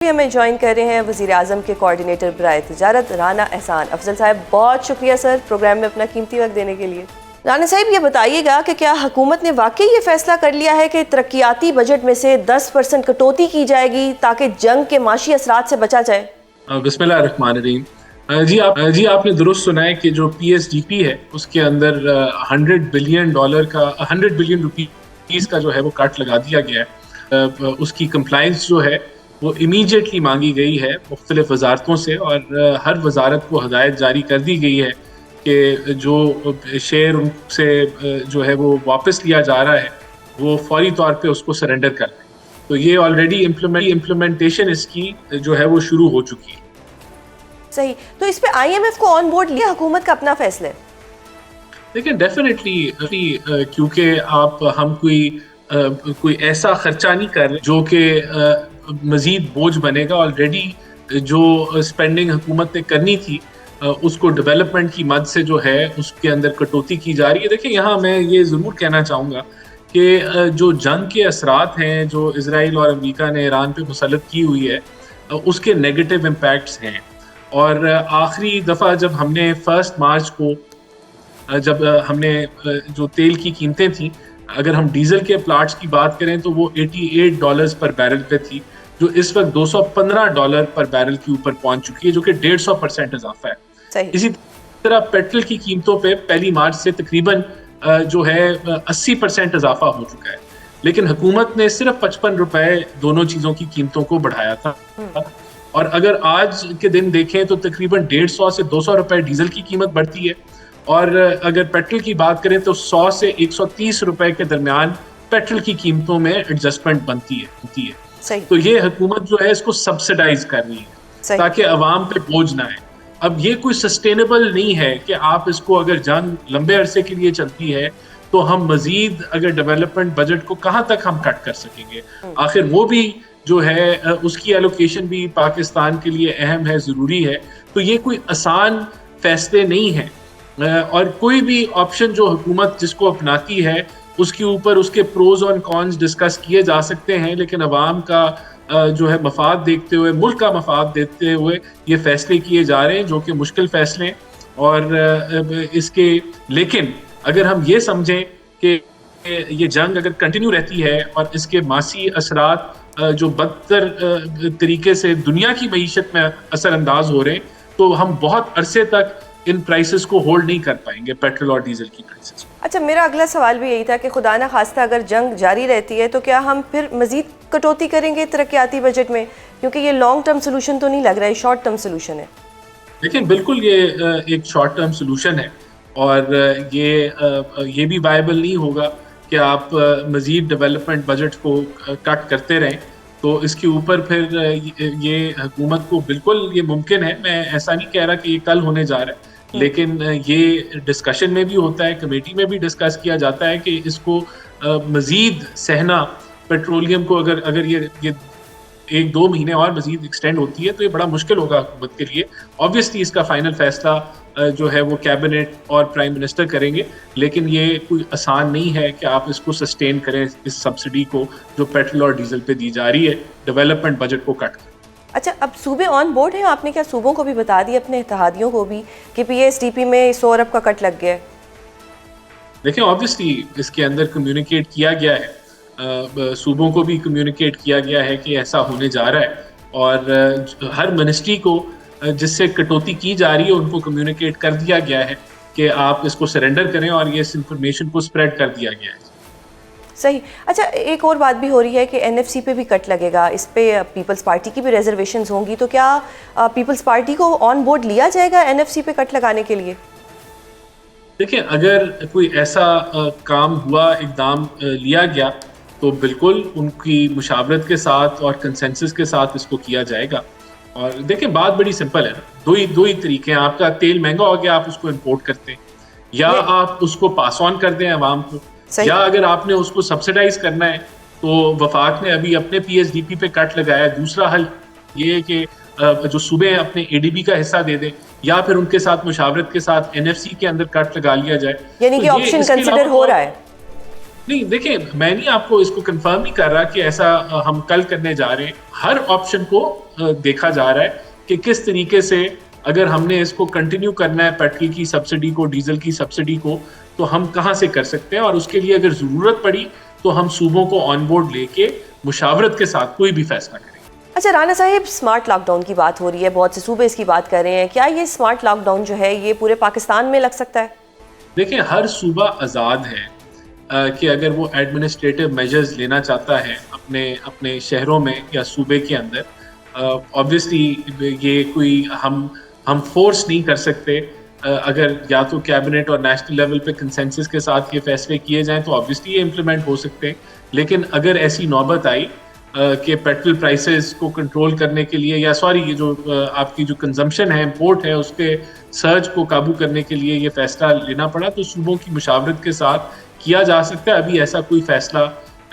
हमें ज्वाइन कर रहे हैं वज़ीर आज़म के कोऑर्डिनेटर बराए तिजारत राना एहसान अफजल साहब। बहुत शुक्रिया सर प्रोग्राम में अपना कीमती वक्त देने के लिए। राना साहब ये बताइएगा कि क्या हुकूमत ने वाकई ये फैसला कर लिया है कि तरक्याती बजट में से 10% कटौती की जाएगी ताकि जंग के माशी असरात से बचा जाए? बिस्मिल्लाह रहमान रहीम। जी आपने दुरुस्त सुना है कि जो पीएसडीपी है उसके अंदर $100 बिलियन का 100 बिलियन रुपीस का जो है वो कट लगा दिया गया है। उसकी कंप्लाइंस जो है वो इमीडिएटली मांगी गई है मुख्तलिफ वजारतों से और हर वजारत को हदायत जारी कर दी गई है कि जो शेयर उनसे जो है वो वापस लिया जा रहा है वो फौरी तौर पे उसको सरेंडर कर दें। तो ये ऑलरेडी इम्प्लीमेंटेशन इसकी जो है वो शुरू हो चुकी है। सही, तो इस पे IMF को ऑन बोर्ड लिया हुकूमत का अपना फैसला है? देखिए डेफिनेटली क्योंकि हम कोई ऐसा खर्चा नहीं कर रहे जो कि मजीद बोझ बनेगा। ऑलरेडी जो स्पेंडिंग हुकूमत ने करनी थी उसको डेवलपमेंट की मद से जो है उसके अंदर कटौती की जा रही है। देखिए यहाँ मैं ये ज़रूर कहना चाहूँगा कि जो जंग के असरात हैं जो इजराइल और अमेरिका ने ईरान पे मुसल्लत की हुई है उसके नेगेटिव इम्पैक्ट्स हैं। और आखिरी दफ़ा जब हमने 1 मार्च को जब हमने जो तेल की कीमतें थी, अगर हम डीजल के प्लाट्स की बात करें तो वो $88 पर बैरल पे थी, जो इस वक्त $215 पर बैरल के ऊपर पहुंच चुकी है, जो कि 150% इजाफा है। इसी तरह पेट्रोल की कीमतों पे 1 मार्च से तकरीबन जो है 80% इजाफा हो चुका है। लेकिन हुकूमत ने सिर्फ 55 रुपए दोनों चीजों की कीमतों को बढ़ाया था। और अगर आज के दिन देखें तो तकरीबन 150 से 200 रुपए डीजल की कीमत बढ़ती है और अगर पेट्रोल की बात करें तो 100 से 130 रुपए के दरमियान पेट्रोल की कीमतों में एडजस्टमेंट बनती है। तो ये हुकूमत जो है इसको सब्सिडाइज कर रही है ताकि अवाम पे बोझ ना आए। अब ये कोई सस्टेनेबल नहीं है कि आप इसको अगर जंग लंबे अरसे के लिए चलती है तो हम मजीद अगर डेवलपमेंट बजट को कहाँ तक हम कट कर सकेंगे। आखिर वो भी जो है उसकी एलोकेशन भी पाकिस्तान के लिए अहम है, ज़रूरी है। तो ये कोई आसान फैसले नहीं है और कोई भी ऑप्शन जो हुकूमत जिसको अपनाती है उसके ऊपर उसके प्रोज और कॉन्स डिस्कस किए जा सकते हैं, लेकिन अवाम का जो है मफाद देखते हुए, मुल्क का मफाद देखते हुए ये फैसले किए जा रहे हैं जो कि मुश्किल फैसले हैं। और इसके लेकिन अगर हम ये समझें कि ये जंग अगर कंटिन्यू रहती है और इसके मासी असरात जो बदतर तरीके से दुनिया की मईशत में असरअंदाज हो रहे हैं तो हम बहुत अरसे तक इन प्राइसेस को होल्ड नहीं कर पाएंगे, पेट्रोल और डीजल की प्राइसेस। अच्छा, मेरा अगला सवाल भी यही था कि खुदा ना खास्ता अगर जंग जारी रहती है तो क्या हम फिर मजीद कटौती करेंगे तरक्याती बजट में, क्योंकि ये लॉन्ग टर्म सोल्यूशन तो नहीं लग रहा है, शॉर्ट टर्म सोल्यूशन है? लेकिन बिल्कुल ये एक शॉर्ट टर्म सोल्यूशन है और ये भी वायबल नहीं होगा कि आप मजीद डेवलपमेंट बजट को कट करते रहें। तो इसके ऊपर फिर ये हुकूमत को बिल्कुल ये मुमकिन है, मैं ऐसा नहीं कह रहा कि ये कल होने जा रहा है, लेकिन ये डिस्कशन में भी होता है, कमेटी में भी डिस्कस किया जाता है कि इसको मजीद सहना, पेट्रोलियम को अगर ये 1-2 महीने और मजीद एक्सटेंड होती है तो ये बड़ा मुश्किल होगा हुकूमत के लिए। ऑब्वियसली इसका फाइनल फैसला जो है वो कैबिनेट और प्राइम मिनिस्टर करेंगे, लेकिन ये कोई आसान नहीं है कि आप इसको सस्टेन करें, इस सब्सिडी को जो पेट्रोल और डीजल पे दी जा रही है डेवलपमेंट बजट को कट कर। अच्छा, अब सूबे ऑन बोर्ड हैं? आपने क्या सूबों को भी बता दिया, अपने इत्तेहादियों को भी, कि PSDP में 100 अरब का कट लग गया है? देखिए ऑब्वियसली इसके अंदर कम्युनिकेट किया गया है, सूबों को भी कम्युनिकेट किया गया है कि ऐसा होने जा रहा है और हर मिनिस्ट्री को जिससे कटौती की जा रही है उनको कम्युनिकेट कर दिया गया है कि आप इसको सरेंडर करें और ये इस इंफॉर्मेशन को स्प्रेड कर दिया गया है। सही। अच्छा, एक और बात भी हो रही है कि NFC पे भी कट लगेगा, इस पे पीपल्स पार्टी की भी रिजर्वेशंस होंगी, तो क्या पीपल्स पार्टी को ऑन बोर्ड लिया जाएगा NFC पे कट लगाने के लिए? देखिए अगर कोई ऐसा काम हुआ, इकदाम लिया गया तो बिल्कुल उनकी मुशावरत के साथ और कंसेंसस के साथ इसको किया जाएगा। और देखिए बात बड़ी सिंपल है, दो ही तरीके हैं। आपका तेल महंगा हो गया, आप उसको इंपोर्ट करते हैं, या आप उसको पास ऑन कर दें आवाम को, या अगर आपने उसको सब्सिडाइज करना है तो वफाक ने अभी अपने PSDP पे कट लगाया। दूसरा हल ये है कि जो सूबे अपने ADB का हिस्सा दे दें या फिर उनके साथ मुशावरत के साथ NFC के अंदर कट लगा लिया जाए। यानी कि ऑप्शन कंसिडर हो रहा है? नहीं, देखिए, मैं नहीं आपको इसको कंफर्म नहीं कर रहा कि ऐसा हम कल करने जा रहे हैं। हर ऑप्शन को देखा जा रहा है कि किस तरीके से, अगर हमने इसको कंटिन्यू करना है पेट्रोल की सब्सिडी को, डीजल की सब्सिडी को, तो हम कहाँ से कर सकते हैं, और उसके लिए अगर ज़रूरत पड़ी तो हम सूबों को ऑन बोर्ड लेके मुशावरत के साथ कोई भी फैसला करें। अच्छा राना साहिब, स्मार्ट लॉकडाउन की बात हो रही है, बहुत से सूबे इसकी बात कर रहे हैं, क्या ये स्मार्ट लॉकडाउन जो है ये पूरे पाकिस्तान में लग सकता है? देखिए, हर सूबा आज़ाद है कि अगर वो एडमिनिस्ट्रेटिव मेजर्स लेना चाहता है अपने अपने शहरों में या सूबे के अंदर। ऑब्वियसली ये कोई हम फोर्स नहीं कर सकते। अगर या तो कैबिनेट और नेशनल लेवल पे कंसेंसस के साथ ये फैसले किए जाएं तो ऑब्वियसली ये इम्प्लीमेंट हो सकते हैं। लेकिन अगर ऐसी नौबत आई कि पेट्रोल प्राइसेस को कंट्रोल करने के लिए, या सॉरी, ये जो आपकी जो कंजम्पशन है, इम्पोर्ट है, उसके सर्ज को काबू करने के लिए ये फैसला लेना पड़ा, तो सूबों की मुशावरत के साथ किया जा सकता है। अभी ऐसा कोई फैसला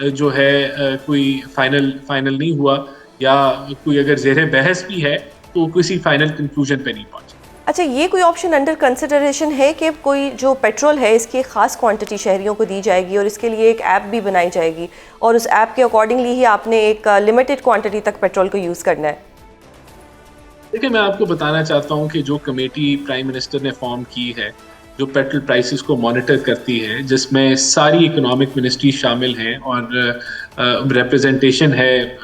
जो है कोई फाइनल नहीं हुआ, या कोई अगर ज़ेरे बहस भी है तो किसी फाइनल कंक्लूजन पे नहीं पहुंचा। अच्छा, ये कोई ऑप्शन अंडर कंसिडरेशन है कि कोई जो पेट्रोल है इसकी एक ख़ास क्वांटिटी शहरियों को दी जाएगी और इसके लिए एक ऐप भी बनाई जाएगी और उस ऐप के अकॉर्डिंगली ही आपने एक लिमिटेड क्वांटिटी तक पेट्रोल को यूज़ करना है? देखिए, मैं आपको बताना चाहता हूँ कि जो कमेटी प्राइम मिनिस्टर ने फॉर्म की है, जो पेट्रोल प्राइसेस को मॉनिटर करती है, जिसमें सारी इकोनॉमिक मिनिस्ट्री शामिल हैं और रिप्रेजेंटेशन है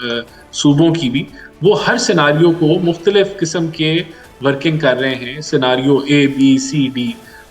सूबों की भी, वो हर सिनारियो को मुख्तलिफ किस्म के वर्किंग कर रहे हैं। Scenario A, B, C, D,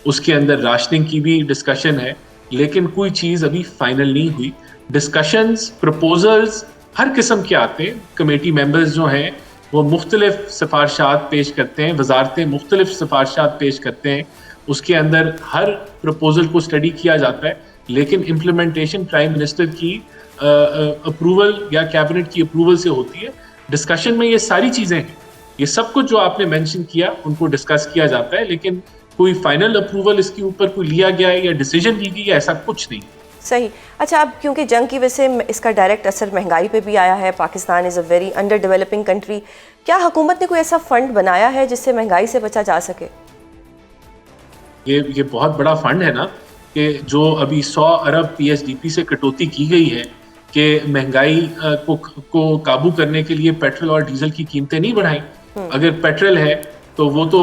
उसके अंदर राशनिंग की भी डिस्कशन है, लेकिन कोई चीज़ अभी फाइनल नहीं हुई। डिस्कशंस, प्रपोजल्स हर किस्म के आते हैं। कमेटी मेंबर्स जो हैं वो मुख्तलिफ सिफारशात पेश करते हैं, वजारतें मुख्तलिफ सिफारशात पेश करते हैं, उसके अंदर हर प्रपोजल को स्टडी किया जाता है, लेकिन इम्प्लीमेंटेशन प्राइम मिनिस्टर की अप्रूवल या कैबिनेट की अप्रूवल से होती है। डिस्कशन में ये सारी चीज़ें हैं, ये सब कुछ जो आपने मेंशन किया उनको डिस्कस किया जाता है, लेकिन कोई फाइनल अप्रूवल इसके ऊपर कोई लिया गया है या डिसीजन ली गई है, ऐसा कुछ नहीं। सही। अच्छा, अब क्योंकि जंग की वजह से इसका डायरेक्ट असर महंगाई पे भी आया है, Pakistan is a very under developing country, क्या हुकूमत ने कोई ऐसा फंड बनाया है जिससे महंगाई से बचा जा सके? ये बहुत बड़ा फंड है ना, कि जो अभी 100 अरब PSDP से कटौती की गई है कि महंगाई को काबू करने के लिए पेट्रोल और डीजल की कीमतें नहीं बढ़ाई। अगर पेट्रोल है तो वो तो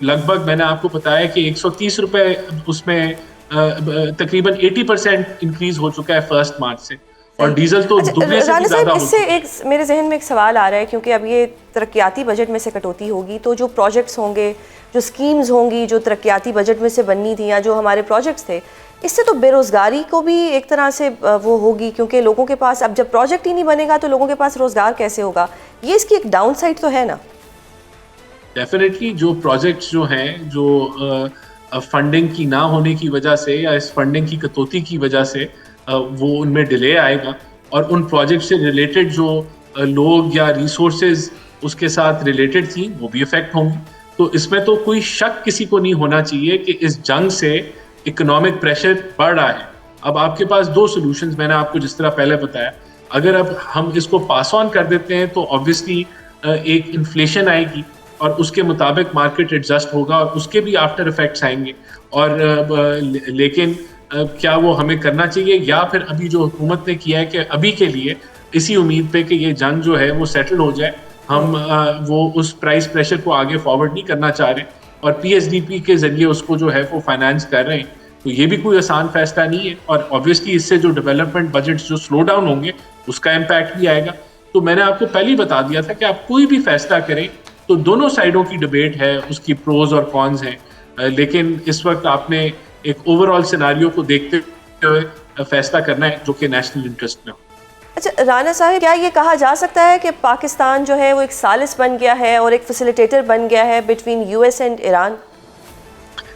लगभग, मैंने आपको बताया कि 130 रुपए उसमें तकरीबन 80% इंक्रीज हो चुका है 1 मार्च से, और डीजल तो दुगने से भी ज्यादा हो इससे एक मेरे जहन में एक सवाल आ रहा है, क्योंकि अब ये तरक्याती बजट में से कटौती होगी तो जो प्रोजेक्ट्स होंगे, जो स्कीम्स होंगी जो तरक्याती बजट में से बननी थी या जो हमारे प्रोजेक्ट्स थे, इससे तो बेरोज़गारी को भी एक तरह से वो होगी, क्योंकि लोगों के पास अब जब प्रोजेक्ट ही नहीं बनेगा तो लोगों के पास रोज़गार कैसे होगा? ये इसकी एक डाउन साइड तो है ना? डेफिनेटली जो प्रोजेक्ट्स जो हैं, जो फंडिंग की ना होने की वजह से या इस फंडिंग की कटौती की वजह से वो उनमें डिले आएगा, और उन प्रोजेक्ट से रिलेटेड जो लोग या रिसोर्सेज उसके साथ रिलेटेड थी वो भी इफेक्ट होंगी। तो इसमें तो कोई शक किसी को नहीं होना चाहिए कि इस जंग से इकोनॉमिक प्रेशर बढ़ रहा है। अब आपके पास 2 सॉल्यूशंस, मैंने आपको जिस तरह पहले बताया, अगर अब हम इसको पास ऑन कर देते हैं तो ऑब्वियसली एक इन्फ्लेशन आएगी और उसके मुताबिक मार्केट एडजस्ट होगा और उसके भी आफ्टर इफेक्ट्स आएंगे। और लेकिन क्या वो हमें करना चाहिए, या फिर अभी जो हुकूमत ने किया है कि अभी के लिए इसी उम्मीद पे कि ये जंग जो है वो सेटल हो जाए, हम वो उस प्राइस प्रेशर को आगे फॉरवर्ड नहीं करना चाह रहे और PSDP के जरिए उसको जो है वो फाइनेंस कर रहे हैं, तो ये भी कोई आसान फैसला नहीं है। और ऑब्वियसली इससे जो डेवलपमेंट बजट्स जो स्लो डाउन होंगे उसका इम्पैक्ट भी आएगा। तो मैंने आपको पहले ही बता दिया था कि आप कोई भी फैसला करें तो दोनों साइडों की डिबेट है, उसकी प्रोज और कॉन्स हैं, लेकिन इस वक्त आपने एक ओवरऑल सिनारियो को देखते हुए फैसला करना है जो कि नेशनल इंटरेस्ट में हो। अच्छा राना साहिब, क्या ये कहा जा सकता है कि पाकिस्तान जो है वो एक सालिस बन गया है और एक फैसिलिटेटर बन गया है बिटवीन US एंड ईरान?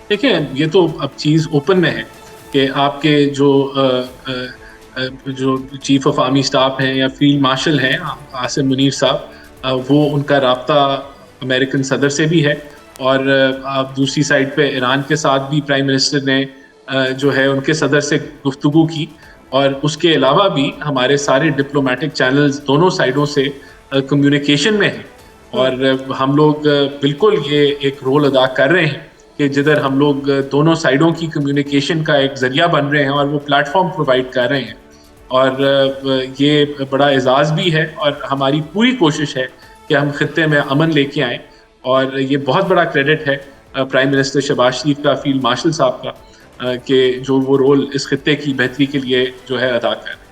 देखिए, ये तो अब चीज़ ओपन में है कि आपके जो चीफ ऑफ आर्मी स्टाफ हैं या फील्ड मार्शल हैं आसिम मुनीर साहब, वो उनका राब्ता अमेरिकन सदर से भी है, और आप दूसरी साइड पे ईरान के साथ भी प्राइम मिनिस्टर ने जो है उनके सदर से गुफ्तगू की, और उसके अलावा भी हमारे सारे डिप्लोमेटिक चैनल्स दोनों साइडों से कम्युनिकेशन में हैं, और हम लोग बिल्कुल ये एक रोल अदा कर रहे हैं कि जिधर हम लोग दोनों साइडों की कम्युनिकेशन का एक ज़रिया बन रहे हैं और वो प्लेटफॉर्म प्रोवाइड कर रहे हैं। और ये बड़ा एजाज़ भी है और हमारी पूरी कोशिश है कि हम खित्ते में अमन लेके आएँ। और ये बहुत बड़ा क्रेडिट है प्राइम मिनिस्टर शहबाज शरीफ का, फील्ड मार्शल साहब का, कि जो वो रोल इस खित्ते की बेहतरी के लिए जो है अदा कर रहे हैं।